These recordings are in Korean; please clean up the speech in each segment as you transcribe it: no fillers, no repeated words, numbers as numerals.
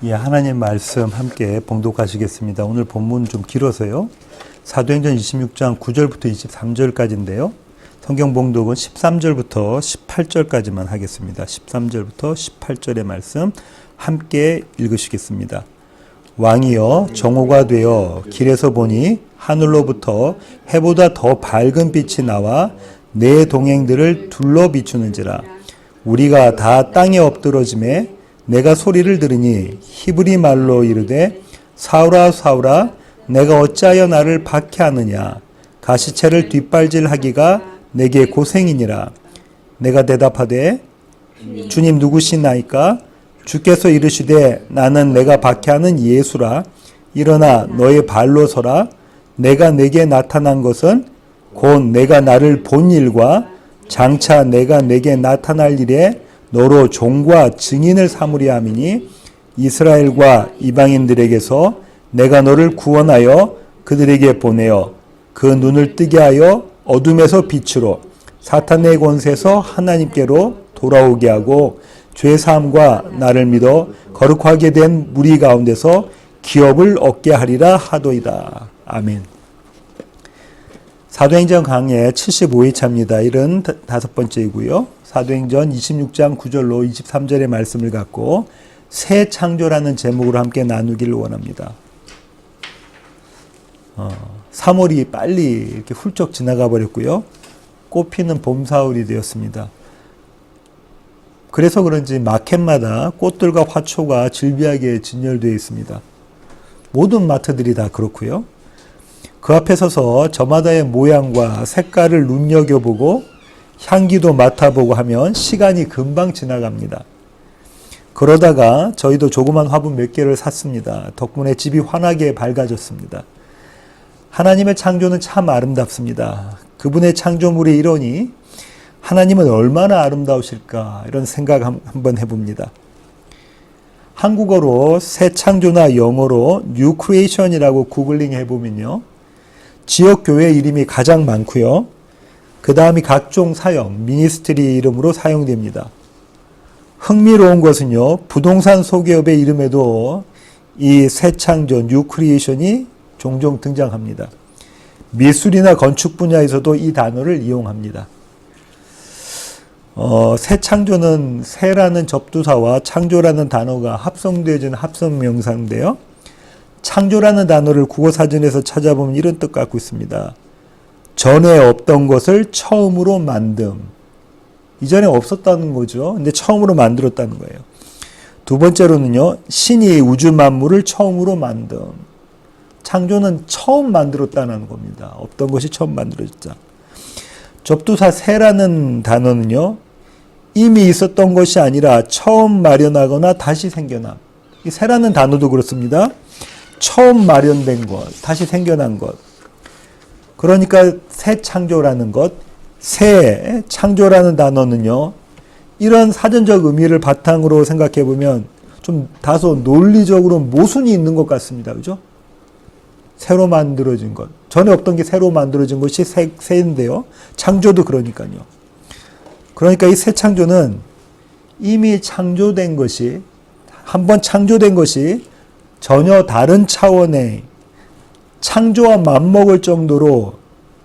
예, 하나님 말씀 함께 봉독하시겠습니다. 오늘 본문 좀 길어서요. 사도행전 26장 9절부터 23절까지인데요. 성경 봉독은 13절부터 18절까지만 하겠습니다. 13절부터 18절의 말씀 함께 읽으시겠습니다. 왕이여 정오가 되어 길에서 보니 하늘로부터 해보다 더 밝은 빛이 나와 내 동행들을 둘러 비추는지라. 우리가 다 땅에 엎드러짐에 내가 소리를 들으니 히브리 말로 이르되 사울아 사울아 내가 어찌하여 나를 박해하느냐. 가시체를 뒷발질하기가 내게 고생이니라. 내가 대답하되 주님 누구시나이까? 주께서 이르시되 나는 내가 박해하는 예수라. 일어나 너의 발로 서라. 내가 내게 나타난 것은 곧 내가 나를 본 일과 장차 내가 내게 나타날 일에 너로 종과 증인을 삼으려 함이니 이스라엘과 이방인들에게서 내가 너를 구원하여 그들에게 보내어 그 눈을 뜨게 하여 어둠에서 빛으로 사탄의 권세에서 하나님께로 돌아오게 하고 죄사함과 나를 믿어 거룩하게 된 무리 가운데서 기업을 얻게 하리라 하도이다. 아멘. 사도행전 강해 75회차입니다. 75번째이고요. 사도행전 26장 9절로 23절의 말씀을 갖고 새 창조라는 제목으로 함께 나누기를 원합니다. 3월이 빨리 이렇게 훌쩍 지나가 버렸고요. 꽃피는 봄, 사월이 되었습니다. 그래서 그런지 마켓마다 꽃들과 화초가 즐비하게 진열되어 있습니다. 모든 마트들이 다 그렇고요. 그 앞에 서서 저마다의 모양과 색깔을 눈여겨보고 향기도 맡아보고 하면 시간이 금방 지나갑니다. 그러다가 저희도 조그만 화분 몇 개를 샀습니다. 덕분에 집이 환하게 밝아졌습니다. 하나님의 창조는 참 아름답습니다. 그분의 창조물이 이러니 하나님은 얼마나 아름다우실까 이런 생각 한번 해봅니다. 한국어로 새 창조나 영어로 New Creation이라고 구글링 해보면요. 지역 교회 이름이 가장 많고요. 그 다음이 각종 사역, 미니스트리 이름으로 사용됩니다. 흥미로운 것은요. 부동산 소기업의 이름에도 이 새 창조, 뉴 크리에이션이 종종 등장합니다. 미술이나 건축 분야에서도 이 단어를 이용합니다. 새 창조는 새라는 접두사와 창조라는 단어가 합성되어진 합성명사인데요. 창조라는 단어를 국어사전에서 찾아보면 이런 뜻 갖고 있습니다. 전에 없던 것을 처음으로 만듦. 이전에 없었다는 거죠. 근데 처음으로 만들었다는 거예요. 두 번째로는요. 신이 우주 만물을 처음으로 만듦. 창조는 처음 만들었다는 겁니다. 없던 것이 처음 만들어졌다. 접두사 새라는 단어는요. 이미 있었던 것이 아니라 처음 마련하거나 다시 생겨남. 이 새라는 단어도 그렇습니다. 처음 마련된 것, 다시 생겨난 것. 그러니까 새 창조라는 것, 새 창조라는 단어는요. 이런 사전적 의미를 바탕으로 생각해 보면 좀 다소 논리적으로 모순이 있는 것 같습니다. 그죠? 새로 만들어진 것. 전에 없던 게 새로 만들어진 것이 새인데요. 창조도 그러니까요. 그러니까 이 새 창조는 이미 창조된 것이, 한번 창조된 것이 전혀 다른 차원의 창조와 맞먹을 정도로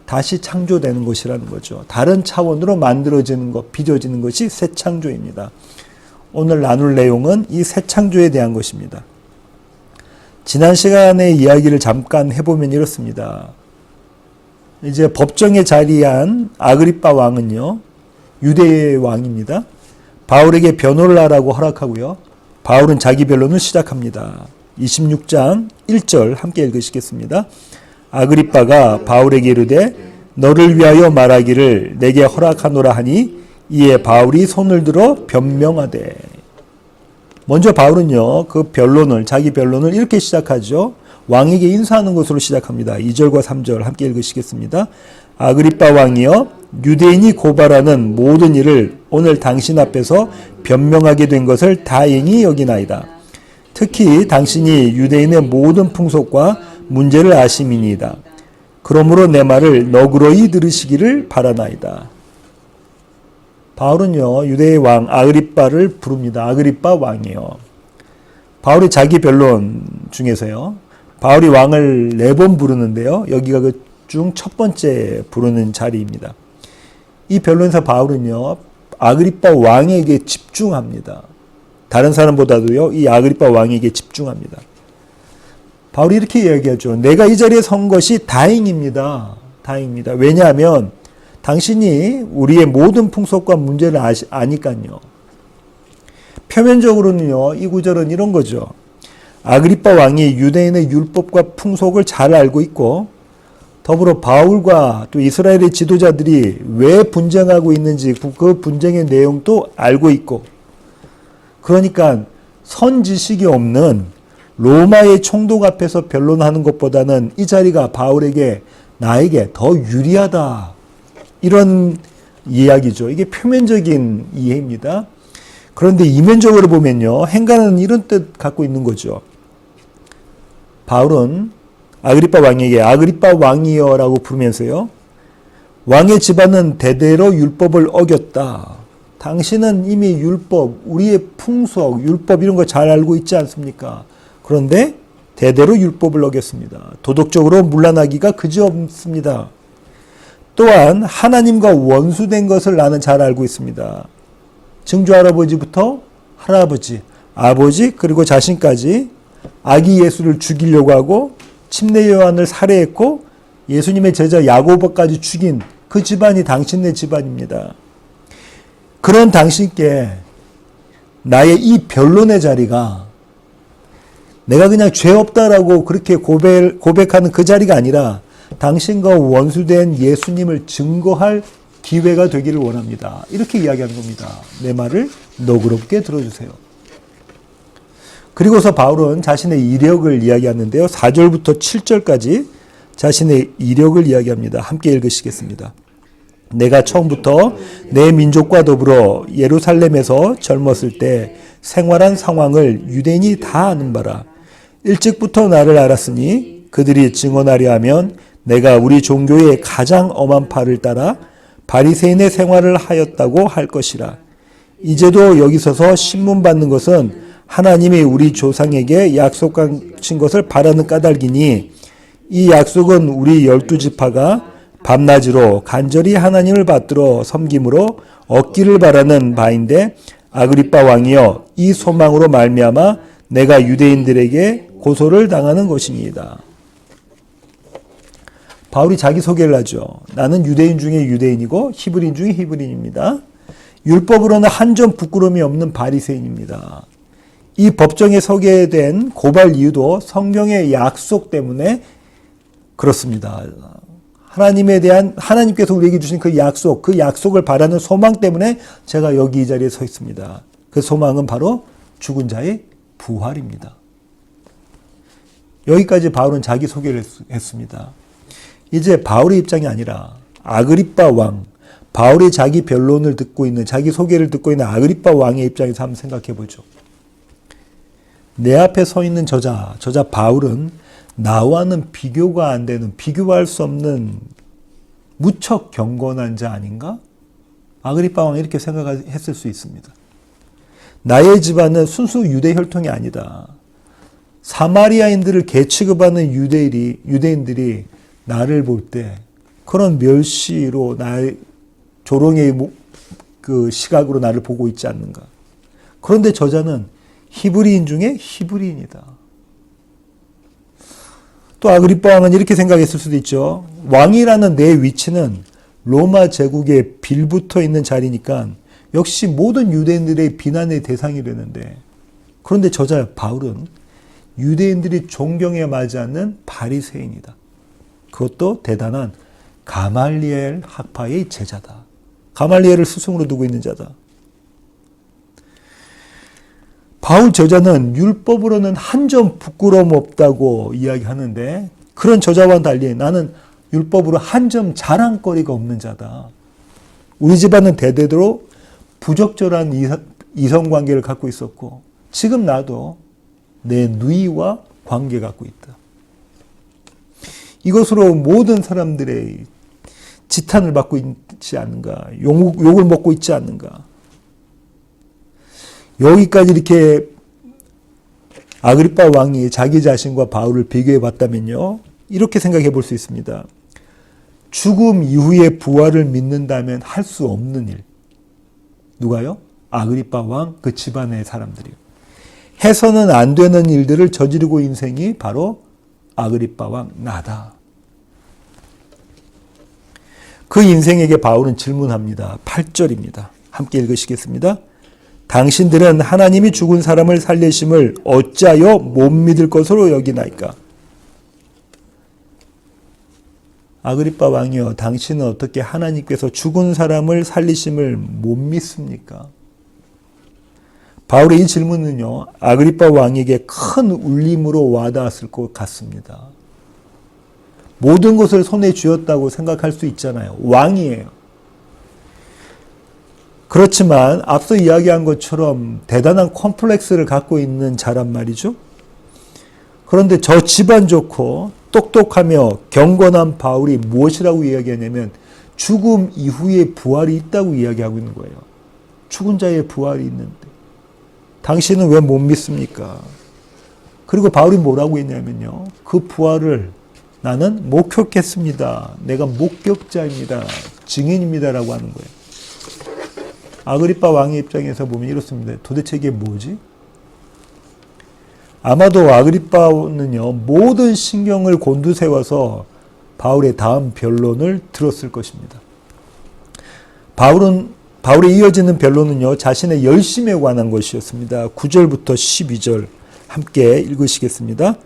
다시 창조되는 것이라는 거죠. 다른 차원으로 만들어지는 것, 빚어지는 것이 새 창조입니다. 오늘 나눌 내용은 이 새 창조에 대한 것입니다. 지난 시간에 이야기를 잠깐 해보면 이렇습니다. 이제 법정에 자리한 아그리빠 왕은요, 유대의 왕입니다. 바울에게 변호를 하라고 허락하고요. 바울은 자기 변론을 시작합니다. 26장 1절 함께 읽으시겠습니다. 아그리빠가 바울에게 이르되 너를 위하여 말하기를 내게 허락하노라 하니 이에 바울이 손을 들어 변명하되. 먼저 바울은요. 그 변론을, 자기 변론을 이렇게 시작하죠. 왕에게 인사하는 것으로 시작합니다. 2절과 3절 함께 읽으시겠습니다. 아그리빠 왕이여 유대인이 고발하는 모든 일을 오늘 당신 앞에서 변명하게 된 것을 다행히 여기나이다. 특히 당신이 유대인의 모든 풍속과 문제를 아심이니이다. 그러므로 내 말을 너그러이 들으시기를 바라나이다. 바울은요, 유대의 왕 아그리빠를 부릅니다. 아그리빠 왕이요. 바울이 자기 변론 중에서요. 바울이 왕을 4번 부르는데요. 여기가 그 중 첫 번째 부르는 자리입니다. 이 변론에서 바울은요. 아그리빠 왕에게 집중합니다. 다른 사람보다도요. 이 아그리빠 왕에게 집중합니다. 바울이 이렇게 이야기하죠. 내가 이 자리에 선 것이 다행입니다. 다행입니다. 왜냐하면 당신이 우리의 모든 풍속과 문제를 아니까요. 표면적으로는요. 이 구절은 이런 거죠. 아그리빠 왕이 유대인의 율법과 풍속을 잘 알고 있고 더불어 바울과 또 이스라엘의 지도자들이 왜 분쟁하고 있는지 그 분쟁의 내용도 알고 있고 그러니까 선지식이 없는 로마의 총독 앞에서 변론하는 것보다는 이 자리가 바울에게 나에게 더 유리하다. 이런 이야기죠. 이게 표면적인 이해입니다. 그런데 이면적으로 보면요. 행간은 이런 뜻 갖고 있는 거죠. 바울은 아그리빠 왕에게 아그리빠 왕이여라고 부르면서요. 왕의 집안은 대대로 율법을 어겼다. 당신은 이미 율법, 우리의 풍속, 율법 이런 거 잘 알고 있지 않습니까? 그런데 대대로 율법을 어겼습니다. 도덕적으로 문란하기가 그지없습니다. 또한 하나님과 원수된 것을 나는 잘 알고 있습니다. 증조 할아버지부터 할아버지, 아버지 그리고 자신까지 아기 예수를 죽이려고 하고 침례 요한을 살해했고 예수님의 제자 야고보까지 죽인 그 집안이 당신네 집안입니다. 그런 당신께 나의 이 변론의 자리가 내가 그냥 죄 없다라고 그렇게 고백하는 그 자리가 아니라 당신과 원수된 예수님을 증거할 기회가 되기를 원합니다. 이렇게 이야기하는 겁니다. 내 말을 너그럽게 들어주세요. 그리고서 바울은 자신의 이력을 이야기하는데요. 4절부터 7절까지 자신의 이력을 이야기합니다. 함께 읽으시겠습니다. 내가 처음부터 내 민족과 더불어 예루살렘에서 젊었을 때 생활한 상황을 유대인이 다 아는 바라. 일찍부터 나를 알았으니 그들이 증언하려 하면 내가 우리 종교의 가장 엄한 바를 따라 바리새인의 생활을 하였다고 할 것이라. 이제도 여기 서서 신문 받는 것은 하나님이 우리 조상에게 약속하신 것을 바라는 까닭이니 이 약속은 우리 12지파가 밤낮으로 간절히 하나님을 받들어 섬김으로 얻기를 바라는 바인데 아그리빠 왕이여 이 소망으로 말미암아 내가 유대인들에게 고소를 당하는 것입니다. 바울이 자기 소개를 하죠. 나는 유대인 중에 유대인이고 히브리인 중에 히브리인입니다. 율법으로는 한 점 부끄러움이 없는 바리새인입니다. 이 법정에 서게 된 고발 이유도 성경의 약속 때문에 그렇습니다. 하나님에 대한 하나님께서 우리에게 주신 그 약속을 바라는 소망 때문에 제가 여기 이 자리에 서 있습니다. 그 소망은 바로 죽은 자의 부활입니다. 여기까지 바울은 자기 소개를 했습니다. 이제 바울의 입장이 아니라 아그리빠 왕, 바울이 자기 변론을 듣고 있는 자기 소개를 듣고 있는 아그리빠 왕의 입장에서 한번 생각해 보죠. 내 앞에 서 있는 저자 바울은 나와는 비교가 안 되는, 비교할 수 없는 무척 경건한 자 아닌가? 아그리빠 왕이 이렇게 생각했을 수 있습니다. 나의 집안은 순수 유대 혈통이 아니다. 사마리아인들을 개취급하는 유대인들이 나를 볼 때 그런 멸시로 나의 조롱의 그 시각으로 나를 보고 있지 않는가? 그런데 저자는 히브리인 중에 히브리인이다. 또 아그리빠 왕은 이렇게 생각했을 수도 있죠. 왕이라는 내 위치는 로마 제국에 빌붙어 있는 자리니까 역시 모든 유대인들의 비난의 대상이 되는데, 그런데 저자 바울은 유대인들이 존경에 맞지 않는 바리새인이다. 그것도 대단한 가말리엘 학파의 제자다. 가말리엘을 스승으로 두고 있는 자다. 바울 저자는 율법으로는 한 점 부끄러움 없다고 이야기하는데, 그런 저자와는 달리 나는 율법으로 한 점 자랑거리가 없는 자다. 우리 집안은 대대로 부적절한 이성관계를 갖고 있었고 지금 나도 내 누이와 관계 갖고 있다. 이것으로 모든 사람들의 지탄을 받고 있지 않는가, 욕을 먹고 있지 않는가. 여기까지 이렇게 아그리빠 왕이 자기 자신과 바울을 비교해 봤다면요, 이렇게 생각해 볼 수 있습니다. 죽음 이후의 부활을 믿는다면 할 수 없는 일. 누가요? 아그리빠 왕, 그 집안의 사람들이요. 해서는 안 되는 일들을 저지르고 인생이 바로 아그리빠 왕 나다. 그 인생에게 바울은 질문합니다. 8절입니다. 함께 읽으시겠습니다. 당신들은 하나님이 죽은 사람을 살리심을 어찌하여 못 믿을 것으로 여기나이까? 아그리빠 왕이여, 당신은 어떻게 하나님께서 죽은 사람을 살리심을 못 믿습니까? 바울의 이 질문은요, 아그리빠 왕에게 큰 울림으로 와닿았을 것 같습니다. 모든 것을 손에 쥐었다고 생각할 수 있잖아요. 왕이에요. 그렇지만 앞서 이야기한 것처럼 대단한 컴플렉스를 갖고 있는 자란 말이죠. 그런데 저 집안 좋고 똑똑하며 경건한 바울이 무엇이라고 이야기하냐면 죽음 이후에 부활이 있다고 이야기하고 있는 거예요. 죽은 자의 부활이 있는데 당신은 왜 못 믿습니까? 그리고 바울이 뭐라고 했냐면요, 그 부활을 나는 목격했습니다. 내가 목격자입니다. 증인입니다라고 하는 거예요. 아그리빠 왕의 입장에서 보면 이렇습니다. 도대체 이게 뭐지? 아마도 아그리빠는요, 모든 신경을 곤두세워서 바울의 다음 변론을 들었을 것입니다. 바울의 이어지는 변론은요, 자신의 열심에 관한 것이었습니다. 9절부터 12절 함께 읽으시겠습니다.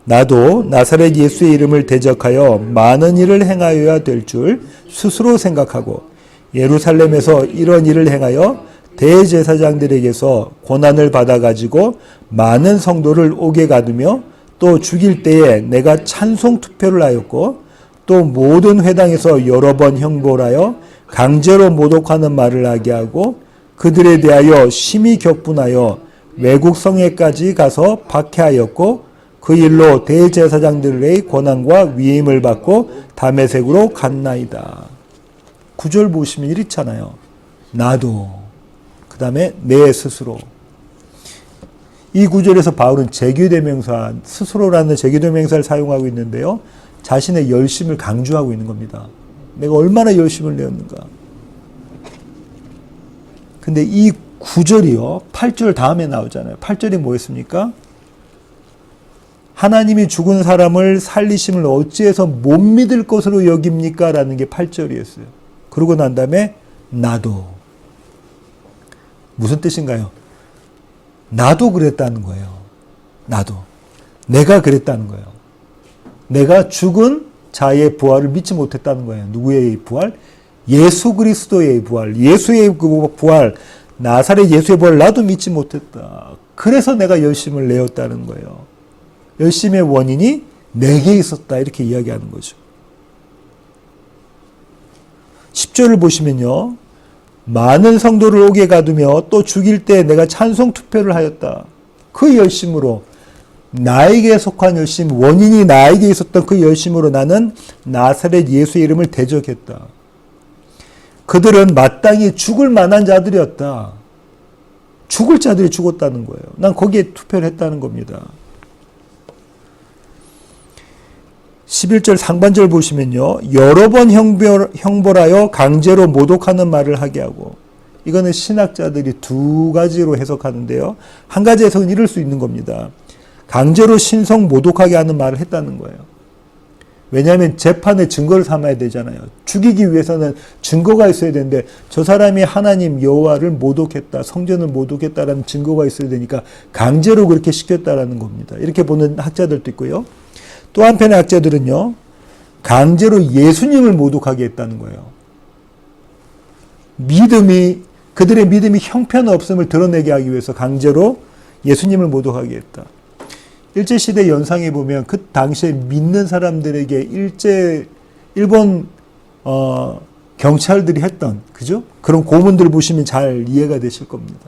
나도 나사렛 예수의 이름을 대적하여 많은 일을 행하여야 될 줄 스스로 생각하고 예루살렘에서 이런 일을 행하여 대제사장들에게서 고난을 받아가지고 많은 성도를 옥에 가두며 또 죽일 때에 내가 찬송 투표를 하였고 또 모든 회당에서 여러 번 형벌하여 강제로 모독하는 말을 하게 하고 그들에 대하여 심히 격분하여 외국 성에까지 가서 박해하였고 그 일로 대제사장들의 권한과 위임을 받고 다메섹으로 갔나이다. 9절 보시면 이렇잖아요. 나도, 그 다음에 내 스스로. 이 구절에서 바울은 제규대명사, 스스로라는 제규대명사를 사용하고 있는데요, 자신의 열심을 강조하고 있는 겁니다. 내가 얼마나 열심을 내었는가. 근데 이 9절이요, 8절 다음에 나오잖아요. 8절이 뭐였습니까? 하나님이 죽은 사람을 살리심을 어찌해서 못 믿을 것으로 여깁니까? 라는 게 8절이었어요. 그러고 난 다음에 나도. 무슨 뜻인가요? 나도 그랬다는 거예요. 나도. 내가 그랬다는 거예요. 내가 죽은 자의 부활을 믿지 못했다는 거예요. 누구의 부활? 예수 그리스도의 부활. 예수의 부활. 나사렛 예수의 부활 나도 믿지 못했다. 그래서 내가 열심을 내었다는 거예요. 열심의 원인이 내게 있었다. 이렇게 이야기하는 거죠. 10절을 보시면요. 많은 성도를 옥에 가두며 또 죽일 때 내가 찬송 투표를 하였다. 그 열심으로, 나에게 속한 열심, 원인이 나에게 있었던 그 열심으로 나는 나사렛 예수의 이름을 대적했다. 그들은 마땅히 죽을 만한 자들이었다. 죽을 자들이 죽었다는 거예요. 난 거기에 투표를 했다는 겁니다. 11절 상반절 보시면요. 여러 번 형벌하여 강제로 모독하는 말을 하게 하고, 이거는 신학자들이 두 가지로 해석하는데요. 한 가지 해석은 이럴 수 있는 겁니다. 강제로 신성 모독하게 하는 말을 했다는 거예요. 왜냐하면 재판에 증거를 삼아야 되잖아요. 죽이기 위해서는 증거가 있어야 되는데 저 사람이 하나님 여호와를 모독했다, 성전을 모독했다라는 증거가 있어야 되니까 강제로 그렇게 시켰다라는 겁니다. 이렇게 보는 학자들도 있고요. 또 한편의 학자들은요, 강제로 예수님을 모독하게 했다는 거예요. 그들의 믿음이 형편없음을 드러내게 하기 위해서 강제로 예수님을 모독하게 했다. 일제시대 연상에 보면 그 당시에 믿는 사람들에게 일본 경찰들이 했던, 그죠? 그런 고문들을 보시면 잘 이해가 되실 겁니다.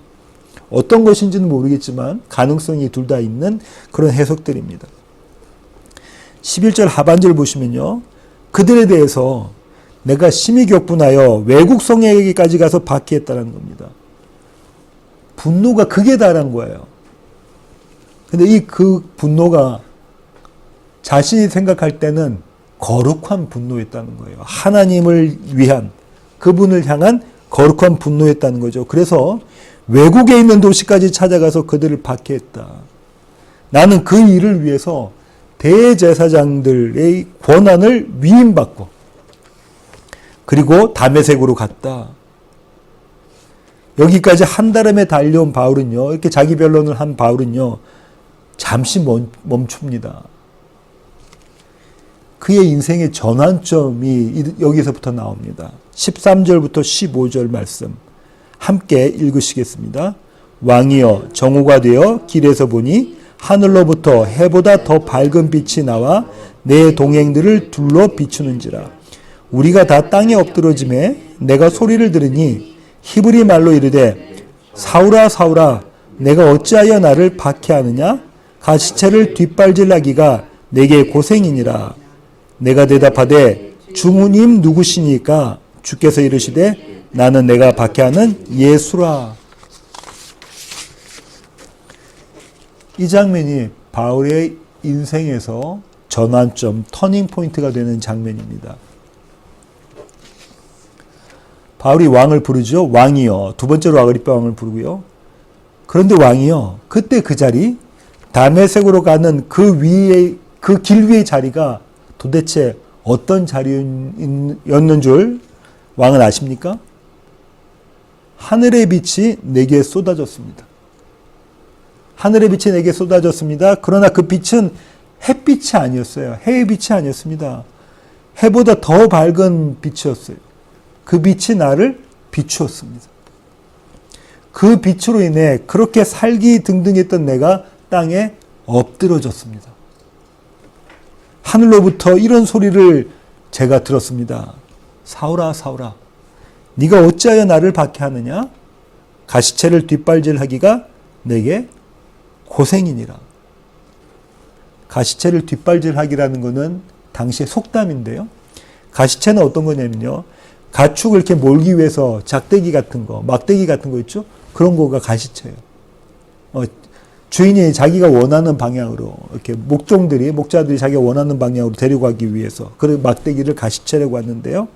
어떤 것인지는 모르겠지만 가능성이 둘 다 있는 그런 해석들입니다. 11절 하반절 보시면요. 그들에 대해서 내가 심히 격분하여 외국 성에게까지 가서 박해했다는 겁니다. 분노가 극에 달한 거예요. 근데 그 분노가 자신이 생각할 때는 거룩한 분노였다는 거예요. 하나님을 위한, 그분을 향한 거룩한 분노였다는 거죠. 그래서 외국에 있는 도시까지 찾아가서 그들을 박해했다. 나는 그 일을 위해서 대제사장들의 권한을 위임받고 그리고 다메섹으로 갔다. 여기까지 한달음에 달려온 바울은요, 이렇게 자기 변론을 한 바울은요, 잠시 멈춥니다. 그의 인생의 전환점이 여기서부터 나옵니다. 13절부터 15절 말씀 함께 읽으시겠습니다. 왕이여 정오가 되어 길에서 보니 하늘로부터 해보다 더 밝은 빛이 나와 내 동행들을 둘러 비추는지라. 우리가 다 땅에 엎드러짐에 내가 소리를 들으니 히브리 말로 이르되 사울아 사울아 내가 어찌하여 나를 박해하느냐? 가시체를 뒷발질하기가 내게 고생이니라. 내가 대답하되 주님 누구시니까? 주께서 이르시되 나는 내가 박해하는 예수라. 이 장면이 바울의 인생에서 전환점, 터닝 포인트가 되는 장면입니다. 바울이 왕을 부르죠. 왕이여. 두 번째로 아그리파 왕을 부르고요. 그런데 왕이여, 그때 그 자리, 다메섹으로 가는 그 위에, 그 길 위의 자리가 도대체 어떤 자리였는 줄 왕은 아십니까? 하늘의 빛이 내게 쏟아졌습니다. 하늘의 빛이 내게 쏟아졌습니다. 그러나 그 빛은 햇빛이 아니었어요. 해의 빛이 아니었습니다. 해보다 더 밝은 빛이었어요. 그 빛이 나를 비추었습니다. 그 빛으로 인해 그렇게 살기 등등했던 내가 땅에 엎드러졌습니다. 하늘로부터 이런 소리를 제가 들었습니다. 사울아 사울아 네가 어찌하여 나를 박해하느냐? 가시체를 뒷발질하기가 내게 고생이니라. 가시체를 뒷발질하기라는 것은 당시의 속담인데요. 가시체는 어떤 거냐면요, 가축을 이렇게 몰기 위해서 작대기 같은 거, 막대기 같은 거 있죠? 그런 거가 가시체예요. 주인이 자기가 원하는 방향으로, 이렇게 목자들이 자기가 원하는 방향으로 데려가기 위해서 그 막대기를 가시체라고 하는데요.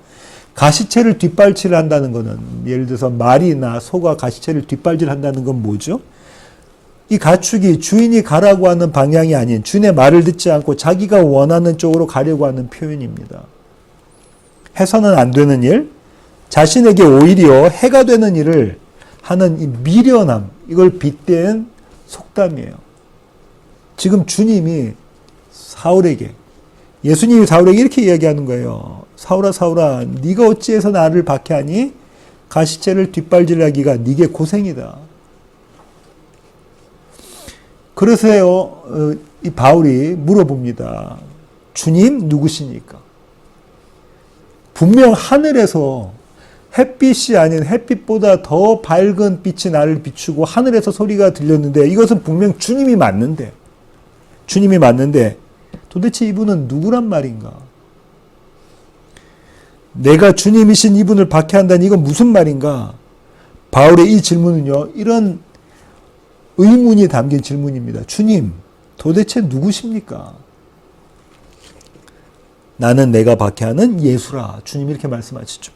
가시체를 뒷발질을 한다는 것은, 예를 들어서 말이나 소가 가시체를 뒷발질 한다는 건 뭐죠? 이 가축이 주인이 가라고 하는 방향이 아닌, 주인의 말을 듣지 않고 자기가 원하는 쪽으로 가려고 하는 표현입니다. 해서는 안 되는 일, 자신에게 오히려 해가 되는 일을 하는 이 미련함, 이걸 빗대는 속담이에요. 지금 주님이 사울에게, 예수님이 사울에게 이렇게 이야기하는 거예요. 사울아 사울아 네가 어찌해서 나를 박해하니? 가시체를 뒷발질하기가 네게 고생이다. 그래서요, 이 바울이 물어봅니다. 주님 누구시니까? 분명 하늘에서 햇빛이 아닌 햇빛보다 더 밝은 빛이 나를 비추고 하늘에서 소리가 들렸는데, 이것은 분명 주님이 맞는데 도대체 이분은 누구란 말인가? 내가 주님이신 이분을 박해한다니 이건 무슨 말인가? 바울의 이 질문은요, 이런 의문이 담긴 질문입니다. 주님, 도대체 누구십니까? 나는 내가 박해하는 예수라. 주님이 이렇게 말씀하시죠.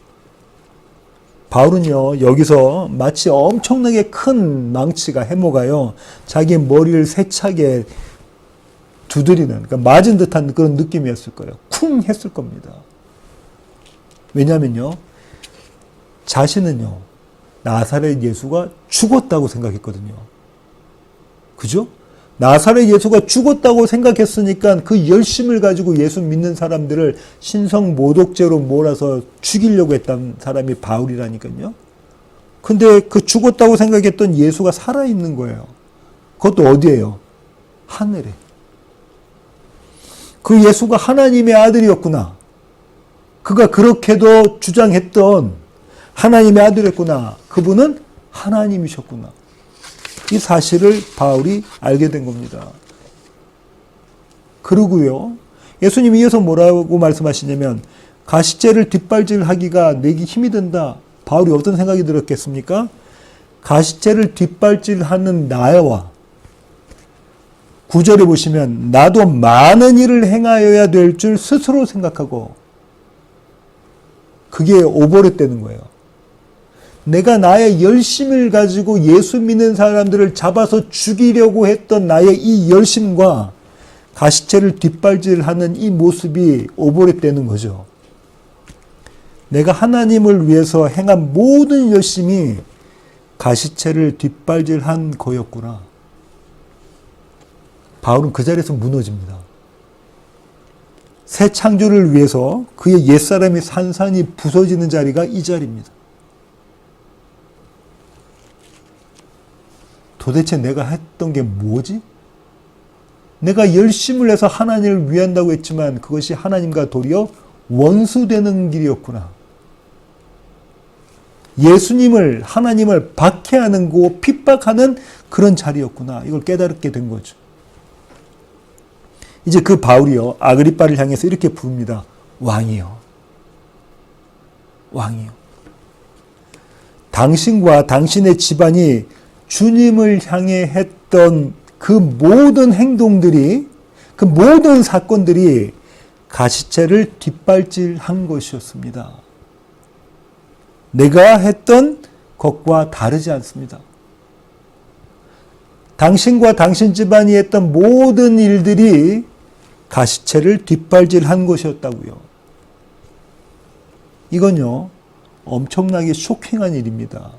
바울은요, 여기서 마치 엄청나게 큰 망치가, 해모가요, 자기 머리를 세차게 두드리는, 그러니까 맞은 듯한 그런 느낌이었을 거예요. 쿵 했을 겁니다. 왜냐면요, 자신은요, 나사렛 예수가 죽었다고 생각했거든요. 그죠? 나사렛 예수가 죽었다고 생각했으니까 그 열심을 가지고 예수 믿는 사람들을 신성 모독죄로 몰아서 죽이려고 했던 사람이 바울이라니까요. 근데 그 죽었다고 생각했던 예수가 살아있는 거예요. 그것도 어디예요? 하늘에. 그 예수가 하나님의 아들이었구나. 그가 그렇게도 주장했던 하나님의 아들이었구나. 그분은 하나님이셨구나. 이 사실을 바울이 알게 된 겁니다. 그러고요, 예수님이 이어서 뭐라고 말씀하시냐면, 가시체를 뒷발질하기가 내게 힘이 든다. 바울이 어떤 생각이 들었겠습니까? 가시체를 뒷발질하는 나와 9절에 보시면 나도 많은 일을 행하여야 될 줄 스스로 생각하고, 그게 오버랩되는 거예요. 내가 나의 열심을 가지고 예수 믿는 사람들을 잡아서 죽이려고 했던 나의 이 열심과 가시체를 뒷발질하는 이 모습이 오버랩되는 거죠. 내가 하나님을 위해서 행한 모든 열심이 가시체를 뒷발질한 거였구나. 바울은 그 자리에서 무너집니다. 새 창조를 위해서 그의 옛사람이 산산이 부서지는 자리가 이 자리입니다. 도대체 내가 했던 게 뭐지? 내가 열심을 해서 하나님을 위한다고 했지만 그것이 하나님과 도리어 원수되는 길이었구나. 예수님을, 하나님을 박해하는 거, 핍박하는 그런 자리였구나. 이걸 깨달게 된 거죠. 이제 그 바울이요, 아그리빠를 향해서 이렇게 부릅니다. 왕이요. 왕이요. 당신과 당신의 집안이 주님을 향해 했던 그 모든 행동들이, 그 모든 사건들이 가시체를 뒷발질한 것이었습니다. 내가 했던 것과 다르지 않습니다. 당신과 당신 집안이 했던 모든 일들이 가시체를 뒷발질한 것이었다고요. 이건요, 엄청나게 쇼킹한 일입니다.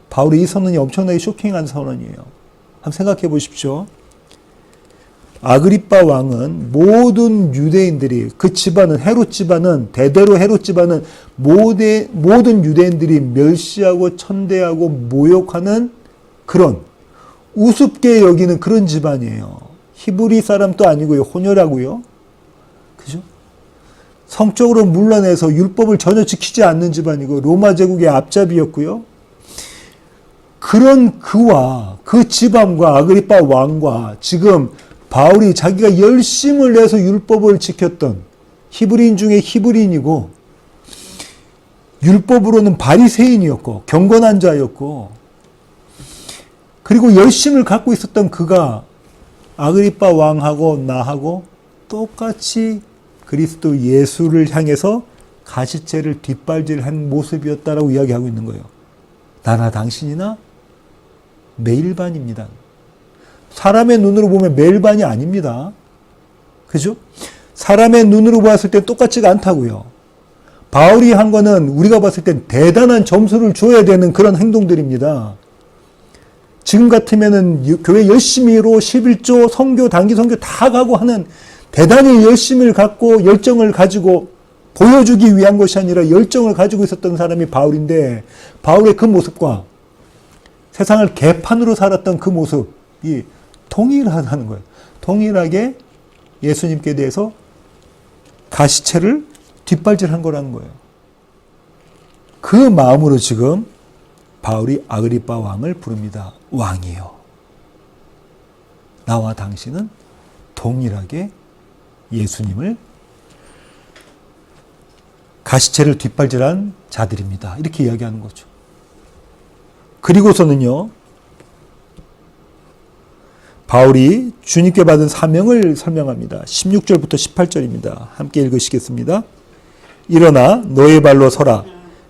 바울의 이 선언이 엄청나게 쇼킹한 선언이에요. 한번 생각해 보십시오. 아그리빠 왕은 모든 유대인들이, 그 집안은, 헤롯 집안은, 대대로 헤롯 집안은 모든 유대인들이 멸시하고 천대하고 모욕하는 그런 우습게 여기는 그런 집안이에요. 히브리 사람도 아니고요. 혼혈하고요. 그죠? 성적으로 물러내서 율법을 전혀 지키지 않는 집안이고 로마 제국의 앞잡이였고요. 그런 그와 그 집안과 아그리빠 왕과 지금 바울이 자기가 열심을 내서 율법을 지켰던 히브리인 중에 히브리인이고 율법으로는 바리새인이었고 경건한 자였고 그리고 열심을 갖고 있었던 그가 아그리빠 왕하고 나하고 똑같이 그리스도 예수를 향해서 가시체를 뒷발질한 모습이었다라고 이야기하고 있는 거예요. 나나 당신이나 매일반입니다. 사람의 눈으로 보면 매일반이 아닙니다. 그죠? 사람의 눈으로 봤을 때 똑같지가 않다고요. 바울이 한 거는 우리가 봤을 땐 대단한 점수를 줘야 되는 그런 행동들입니다. 지금 같으면은 교회 열심히로 11조 선교, 단기 선교 다 가고 하는 대단히 열심을 갖고 열정을 가지고 보여주기 위한 것이 아니라 열정을 가지고 있었던 사람이 바울인데 바울의 그 모습과 세상을 개판으로 살았던 그 모습이 동일하다는 거예요. 동일하게 예수님께 대해서 가시체를 뒷발질한 거라는 거예요. 그 마음으로 지금 바울이 아그리빠 왕을 부릅니다. 왕이요. 나와 당신은 동일하게 예수님을 가시체를 뒷발질한 자들입니다. 이렇게 이야기하는 거죠. 그리고서는요, 바울이 주님께 받은 사명을 설명합니다. 16절부터 18절입니다. 함께 읽으시겠습니다. 일어나 너의 발로 서라.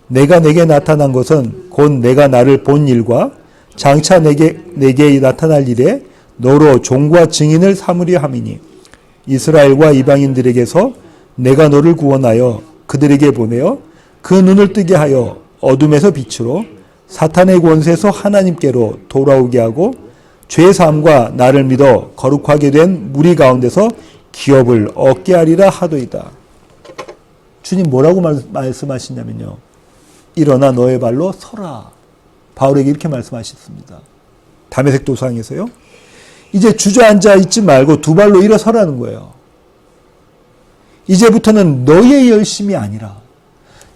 내가 내게 나타난 것은 곧 내가 나를 본 일과 장차 내게 나타날 일에 너로 종과 증인을 삼으려 함이니 이스라엘과 이방인들에게서 내가 너를 구원하여 그들에게 보내어 그 눈을 뜨게 하여 어둠에서 빛으로 사탄의 권세에서 하나님께로 돌아오게 하고 죄 사함과 나를 믿어 거룩하게 된 무리 가운데서 기업을 얻게 하리라 하도이다. 주님 뭐라고 말씀하시냐면요. 일어나 너의 발로 서라. 바울에게 이렇게 말씀하셨습니다. 다메섹 도상에서요. 이제 주저앉아 있지 말고 두 발로 일어서라는 거예요. 이제부터는 너의 열심이 아니라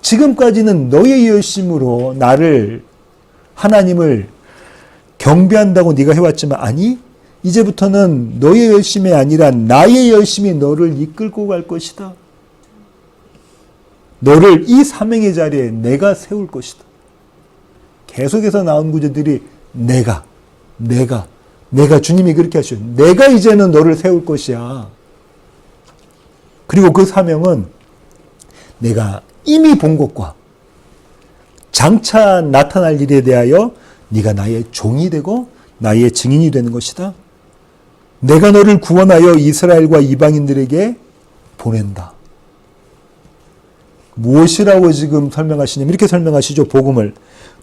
지금까지는 너의 열심으로 하나님을 경배한다고 네가 해왔지만 아니 이제부터는 너의 열심이 아니라 나의 열심이 너를 이끌고 갈 것이다. 너를 이 사명의 자리에 내가 세울 것이다. 계속해서 나온 구절들이 내가 내가 주님이 그렇게 하시죠. 내가 이제는 너를 세울 것이야. 그리고 그 사명은 내가 이미 본 것과 장차 나타날 일에 대하여 네가 나의 종이 되고 나의 증인이 되는 것이다. 내가 너를 구원하여 이스라엘과 이방인들에게 보낸다. 무엇이라고 지금 설명하시냐면 이렇게 설명하시죠. 복음을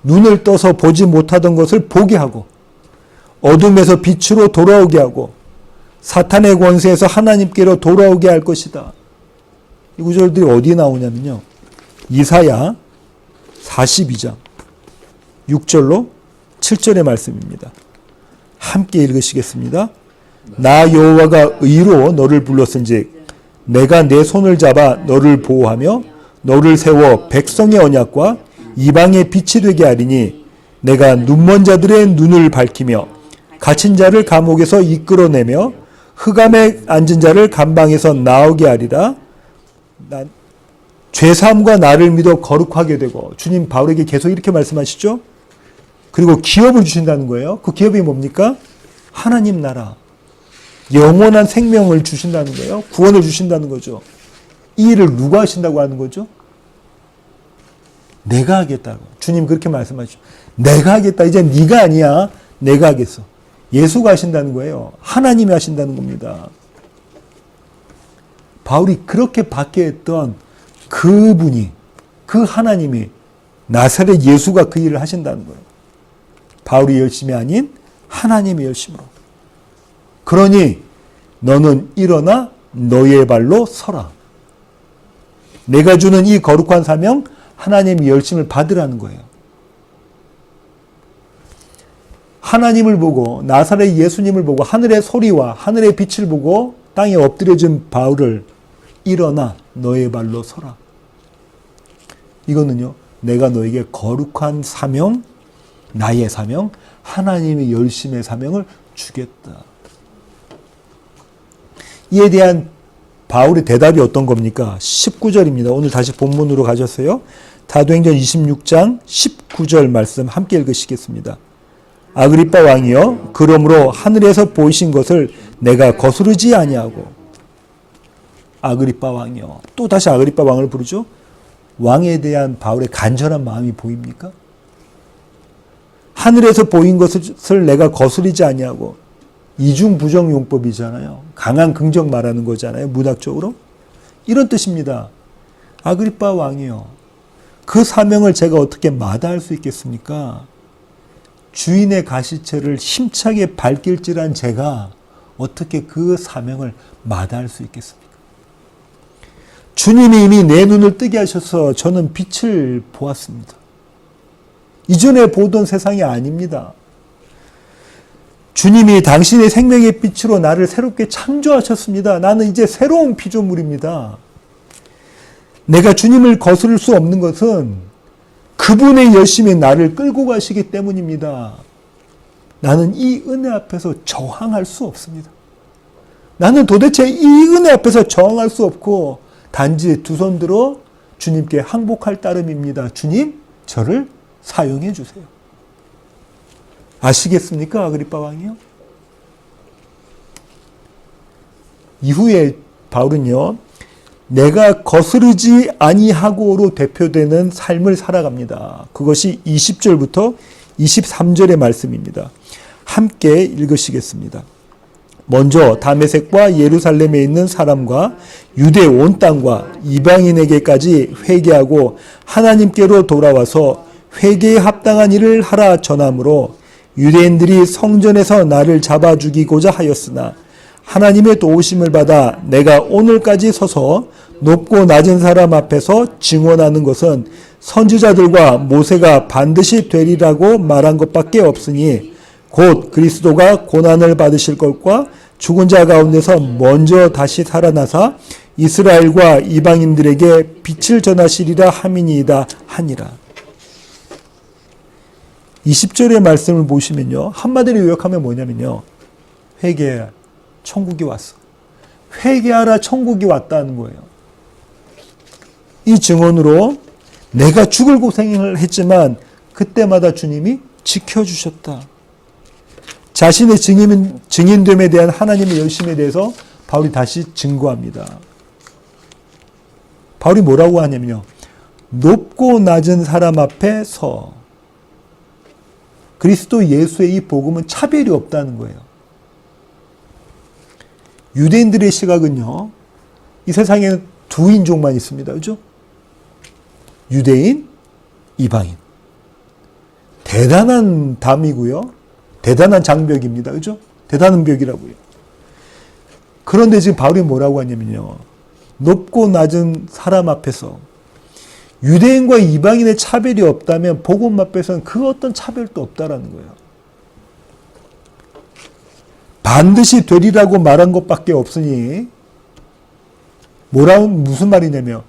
눈을 떠서 보지 못하던 것을 보게 하고 어둠에서 빛으로 돌아오게 하고 사탄의 권세에서 하나님께로 돌아오게 할 것이다. 이 구절들이 어디에 나오냐면요. 이사야 42장 6절로 7절의 말씀입니다. 함께 읽으시겠습니다. 나 여호와가 의로 너를 불렀은즉 내가 내 손을 잡아 너를 보호하며 너를 세워 백성의 언약과 이방의 빛이 되게 하리니 내가 눈먼 자들의 눈을 밝히며 갇힌 자를 감옥에서 이끌어내며 흑암에 앉은 자를 감방에서 나오게 하리라. 죄사함과 나를 믿어 거룩하게 되고 주님 바울에게 계속 이렇게 말씀하시죠. 그리고 기업을 주신다는 거예요. 그 기업이 뭡니까? 하나님 나라. 영원한 생명을 주신다는 거예요. 구원을 주신다는 거죠. 이 일을 누가 하신다고 하는 거죠? 내가 하겠다고. 주님 그렇게 말씀하시죠. 내가 하겠다. 이제 네가 아니야. 내가 하겠어. 예수가 하신다는 거예요. 하나님이 하신다는 겁니다. 바울이 그렇게 받게 했던 그분이, 그 하나님이 나사렛 예수가 그 일을 하신다는 거예요. 바울이 열심이 아닌 하나님의 열심으로. 그러니 너는 일어나 너의 발로 서라. 내가 주는 이 거룩한 사명 하나님의 열심을 받으라는 거예요. 하나님을 보고 나사렛 예수님을 보고 하늘의 소리와 하늘의 빛을 보고 땅에 엎드려진 바울을 일어나 너의 발로 서라. 이거는요. 내가 너에게 거룩한 사명, 나의 사명, 하나님의 열심의 사명을 주겠다. 이에 대한 바울의 대답이 어떤 겁니까? 19절입니다. 오늘 다시 본문으로 가셨어요. 사도행전 26장 19절 말씀 함께 읽으시겠습니다. 아그리빠 왕이여 그러므로 하늘에서 보이신 것을 내가 거스르지 아니하고. 아그리빠 왕이여. 또 다시 아그리빠 왕을 부르죠. 왕에 대한 바울의 간절한 마음이 보입니까? 하늘에서 보인 것을 내가 거스르지 아니하고. 이중 부정 용법이잖아요. 강한 긍정 말하는 거잖아요. 문학적으로. 이런 뜻입니다. 아그리빠 왕이요. 그 사명을 제가 어떻게 마다할 수 있겠습니까? 주인의 가시체를 힘차게 밟길질한 제가 어떻게 그 사명을 마다할 수 있겠습니까? 주님이 이미 내 눈을 뜨게 하셔서 저는 빛을 보았습니다. 이전에 보던 세상이 아닙니다. 주님이 당신의 생명의 빛으로 나를 새롭게 창조하셨습니다. 나는 이제 새로운 피조물입니다. 내가 주님을 거스를 수 없는 것은 그분의 열심히 나를 끌고 가시기 때문입니다. 나는 이 은혜 앞에서 저항할 수 없습니다. 나는 도대체 이 은혜 앞에서 저항할 수 없고 단지 두 손 들어 주님께 항복할 따름입니다. 주님, 저를 사용해 주세요. 아시겠습니까? 아그리빠 왕이요. 이후에 바울은요. 내가 거스르지 아니하고로 대표되는 삶을 살아갑니다. 그것이 20절부터 23절의 말씀입니다. 함께 읽으시겠습니다. 먼저 다메섹과 예루살렘에 있는 사람과 유대 온 땅과 이방인에게까지 회개하고 하나님께로 돌아와서 회개에 합당한 일을 하라 전함으로 유대인들이 성전에서 나를 잡아 죽이고자 하였으나 하나님의 도우심을 받아 내가 오늘까지 서서 높고 낮은 사람 앞에서 증언하는 것은 선지자들과 모세가 반드시 되리라고 말한 것밖에 없으니 곧 그리스도가 고난을 받으실 것과 죽은 자 가운데서 먼저 다시 살아나사 이스라엘과 이방인들에게 빛을 전하시리라 함이니이다 하니라. 20절의 말씀을 보시면요. 한마디로 요약하면 뭐냐면요. 회개해라. 천국이 왔어. 회개하라. 천국이 왔다는 거예요. 이 증언으로 내가 죽을 고생을 했지만 그때마다 주님이 지켜주셨다. 자신의 증인됨에 대한 하나님의 열심에 대해서 바울이 다시 증거합니다. 바울이 뭐라고 하냐면요. 높고 낮은 사람 앞에 서. 그리스도 예수의 이 복음은 차별이 없다는 거예요. 유대인들의 시각은요. 이 세상에는 두 인종만 있습니다. 그죠? 유대인, 이방인. 대단한 담이고요. 대단한 장벽입니다. 그죠? 대단한 벽이라고요. 그런데 지금 바울이 뭐라고 하냐면요. 높고 낮은 사람 앞에서 유대인과 이방인의 차별이 없다면 복음 앞에서는 그 어떤 차별도 없다라는 거예요. 반드시 되리라고 말한 것밖에 없으니 무슨 말이냐면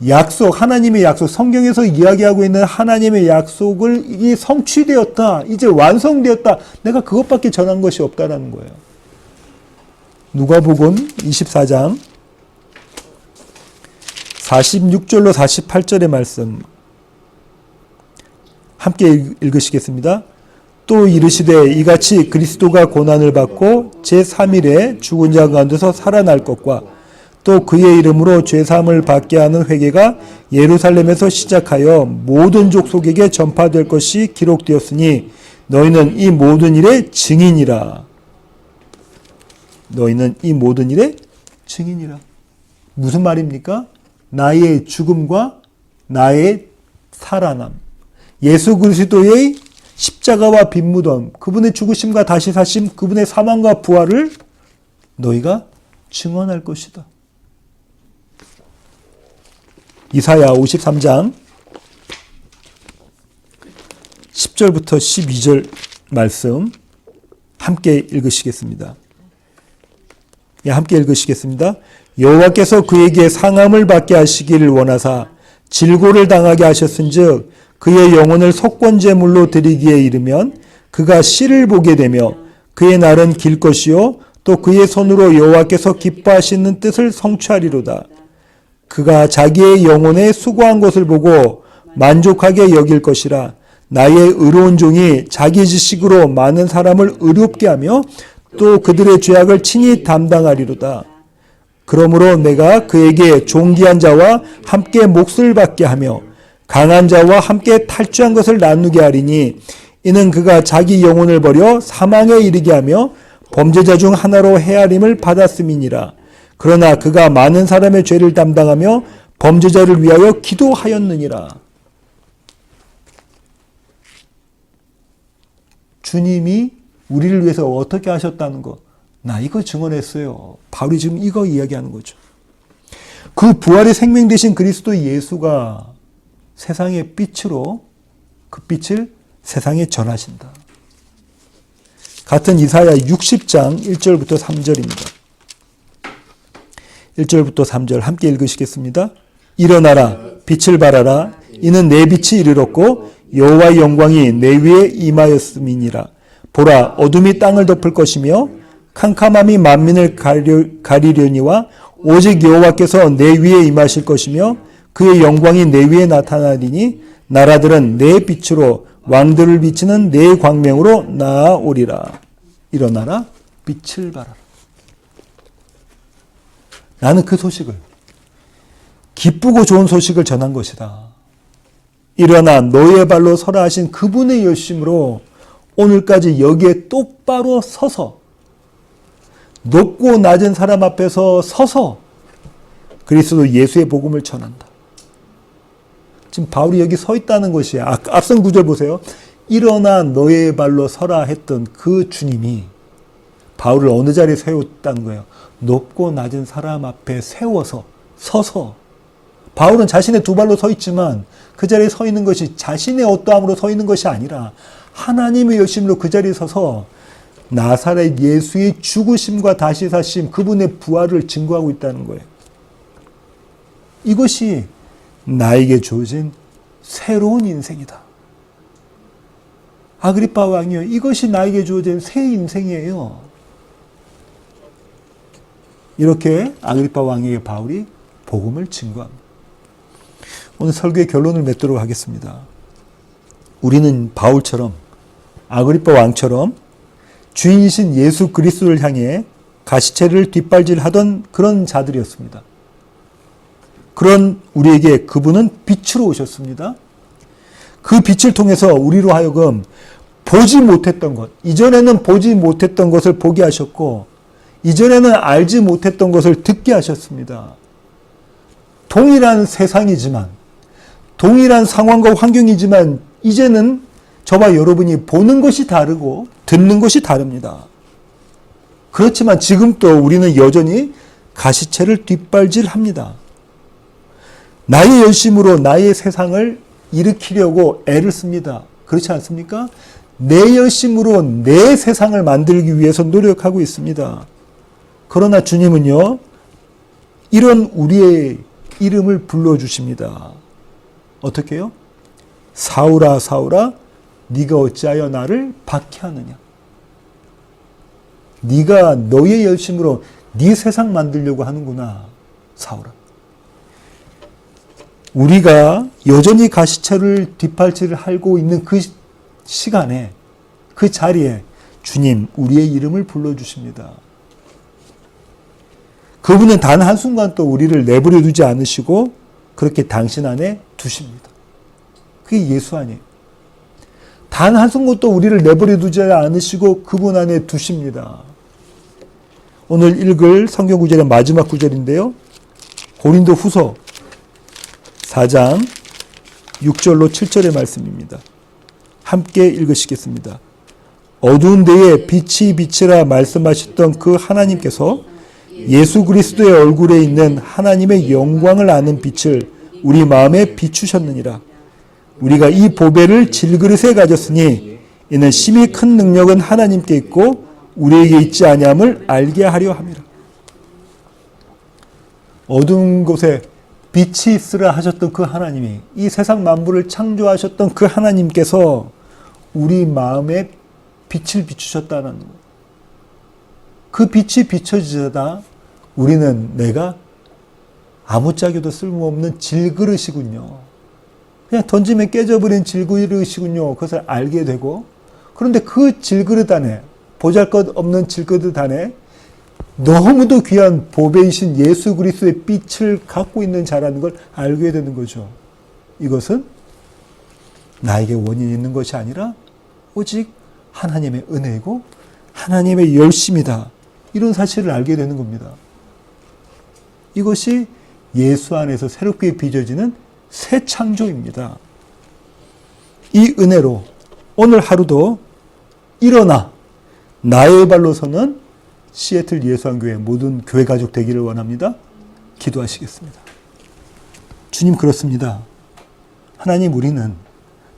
약속, 하나님의 약속, 성경에서 이야기하고 있는 하나님의 약속을 이 성취되었다, 이제 완성되었다, 내가 그것밖에 전한 것이 없다라는 거예요. 누가복음 24장 46절로 48절의 말씀 함께 읽으시겠습니다. 또 이르시되 이같이 그리스도가 고난을 받고 제3일에 죽은 자 가운데서 살아날 것과 또 그의 이름으로 죄사함을 받게 하는 회개가 예루살렘에서 시작하여 모든 족속에게 전파될 것이 기록되었으니 너희는 이 모든 일의 증인이라. 너희는 이 모든 일의 증인이라. 무슨 말입니까? 나의 죽음과 나의 살아남. 예수 그리스도의 십자가와 빈무덤, 그분의 죽으심과 다시 사심, 그분의 사망과 부활을 너희가 증언할 것이다. 이사야 53장 10절부터 12절 말씀 함께 읽으시겠습니다. 함께 읽으시겠습니다. 여호와께서 그에게 상함을 받게 하시기를 원하사 질고를 당하게 하셨은즉 그의 영혼을 속건제물로 드리기에 이르면 그가 씨를 보게 되며 그의 날은 길 것이요 또 그의 손으로 여호와께서 기뻐하시는 뜻을 성취하리로다. 그가 자기의 영혼에 수고한 것을 보고 만족하게 여길 것이라. 나의 의로운 종이 자기 지식으로 많은 사람을 의롭게 하며 또 그들의 죄악을 친히 담당하리로다. 그러므로 내가 그에게 존귀한 자와 함께 몫을 받게 하며 강한 자와 함께 탈주한 것을 나누게 하리니 이는 그가 자기 영혼을 버려 사망에 이르게 하며 범죄자 중 하나로 헤아림을 받았음이니라. 그러나 그가 많은 사람의 죄를 담당하며 범죄자를 위하여 기도하였느니라. 주님이 우리를 위해서 어떻게 하셨다는 거, 나 이거 증언했어요. 바울이 지금 이거 이야기하는 거죠. 그 부활의 생명 되신 그리스도 예수가 세상의 빛으로 그 빛을 세상에 전하신다. 같은 이사야 60장 1절부터 3절입니다. 1절부터 3절 함께 읽으시겠습니다. 일어나라 빛을 발하라 이는 내 빛이 이르렀고 여호와의 영광이 내 위에 임하였음이니라. 보라 어둠이 땅을 덮을 것이며 캄캄함이 만민을 가리려니와 오직 여호와께서 내 위에 임하실 것이며 그의 영광이 내 위에 나타나리니 나라들은 내 빛으로 왕들을 비치는 내 광명으로 나아오리라. 일어나라 빛을 발하라. 나는 그 소식을, 기쁘고 좋은 소식을 전한 것이다. 일어나 너의 발로 서라 하신 그분의 열심으로 오늘까지 여기에 똑바로 서서 높고 낮은 사람 앞에서 서서 그리스도 예수의 복음을 전한다. 지금 바울이 여기 서 있다는 것이에요. 앞선 구절 보세요. 일어나 너의 발로 서라 했던 그 주님이 바울을 어느 자리에 세웠다는 거예요. 높고 낮은 사람 앞에 세워서 서서. 바울은 자신의 두 발로 서 있지만 그 자리에 서 있는 것이 자신의 어떠함으로 서 있는 것이 아니라 하나님의 열심으로 그 자리에 서서 나사렛 예수의 죽으심과 다시 사심, 그분의 부활을 증거하고 있다는 거예요. 이것이 나에게 주어진 새로운 인생이다. 아그리파 왕이요, 이것이 나에게 주어진 새 인생이에요. 이렇게 아그리파 왕에게 바울이 복음을 증거합니다. 오늘 설교의 결론을 맺도록 하겠습니다. 우리는 바울처럼, 아그리파 왕처럼 주인이신 예수 그리스도를 향해 가시체를 뒷발질하던 그런 자들이었습니다. 그런 우리에게 그분은 빛으로 오셨습니다. 그 빛을 통해서 우리로 하여금 보지 못했던 것, 이전에는 보지 못했던 것을 보게 하셨고 이전에는 알지 못했던 것을 듣게 하셨습니다. 동일한 세상이지만, 동일한 상황과 환경이지만 이제는 저와 여러분이 보는 것이 다르고 듣는 것이 다릅니다. 그렇지만 지금도 우리는 여전히 가시체를 뒷발질합니다. 나의 열심으로 나의 세상을 일으키려고 애를 씁니다. 그렇지 않습니까? 내 열심으로 내 세상을 만들기 위해서 노력하고 있습니다. 그러나 주님은요, 이런 우리의 이름을 불러주십니다. 어떻게 해요? 사울아 사울아 네가 어찌하여 나를 박해하느냐. 네가 너의 열심으로 네 세상 만들려고 하는구나, 사울아. 우리가 여전히 가시체를 뒷발질을 하고 있는 그 시간에, 그 자리에 주님 우리의 이름을 불러주십니다. 그분은 단 한순간 또 우리를 내버려 두지 않으시고 그렇게 당신 안에 두십니다. 그게 예수 아니에요. 단 한순간 또 우리를 내버려 두지 않으시고 그분 안에 두십니다. 오늘 읽을 성경 구절의 마지막 구절인데요. 고린도 후서 4장 6절로 7절의 말씀입니다. 함께 읽으시겠습니다. 어두운 데에 빛이 비치라 말씀하셨던 그 하나님께서 예수 그리스도의 얼굴에 있는 하나님의 영광을 아는 빛을 우리 마음에 비추셨느니라. 우리가 이 보배를 질그릇에 가졌으니 이는 심히 큰 능력은 하나님께 있고 우리에게 있지 아니함을 알게 하려 함이라. 어두운 곳에 빛이 있으라 하셨던 그 하나님이, 이 세상 만물을 창조하셨던 그 하나님께서 우리 마음에 빛을 비추셨다는 것. 그 빛이 비춰지다 우리는 내가 아무짝에도 쓸모없는 질그릇이군요. 그냥 던지면 깨져버린 질그릇이군요. 그것을 알게 되고, 그런데 그 질그릇 안에, 보잘것없는 질그릇 안에 너무도 귀한 보배이신 예수 그리스도의 빛을 갖고 있는 자라는 걸 알게 되는 거죠. 이것은 나에게 원인이 있는 것이 아니라 오직 하나님의 은혜이고 하나님의 열심이다. 이런 사실을 알게 되는 겁니다. 이것이 예수 안에서 새롭게 빚어지는 새 창조입니다. 이 은혜로 오늘 하루도 일어나 나의 발로 서는 시애틀 예수한교회 모든 교회 가족 되기를 원합니다. 기도하시겠습니다. 주님, 그렇습니다. 하나님, 우리는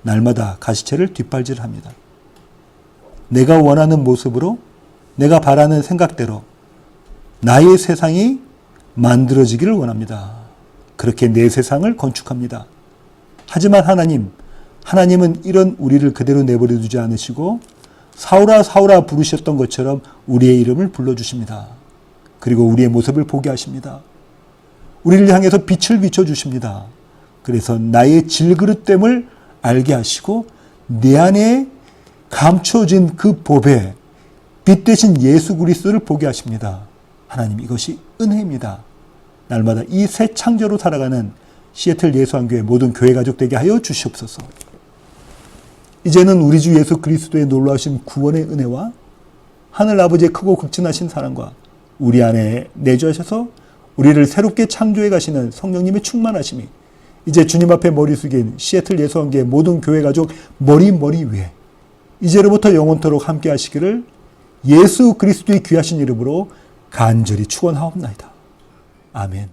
날마다 가시체를 뒷발질합니다. 내가 원하는 모습으로, 내가 바라는 생각대로 나의 세상이 만들어지기를 원합니다. 그렇게 내 세상을 건축합니다. 하지만 하나님은 이런 우리를 그대로 내버려 두지 않으시고 사울아 사울아 부르셨던 것처럼 우리의 이름을 불러주십니다. 그리고 우리의 모습을 보게 하십니다. 우리를 향해서 빛을 비춰주십니다. 그래서 나의 질그릇됨을 알게 하시고 내 안에 감춰진 그 보배, 빛 대신 예수 그리스도를 보게 하십니다. 하나님, 이것이 은혜입니다. 날마다 이 새 창조로 살아가는 시애틀 예수한교회 모든 교회 가족 되게 하여 주시옵소서. 이제는 우리 주 예수 그리스도의 놀라우신 구원의 은혜와 하늘 아버지의 크고 극진하신 사랑과 우리 안에 내주하셔서 우리를 새롭게 창조해 가시는 성령님의 충만하심이 이제 주님 앞에 머리 숙인 시애틀 예수한교회 모든 교회 가족 머리 위에 이제로부터 영원토록 함께 하시기를 예수 그리스도의 귀하신 이름으로 간절히 축원하옵나이다. 아멘.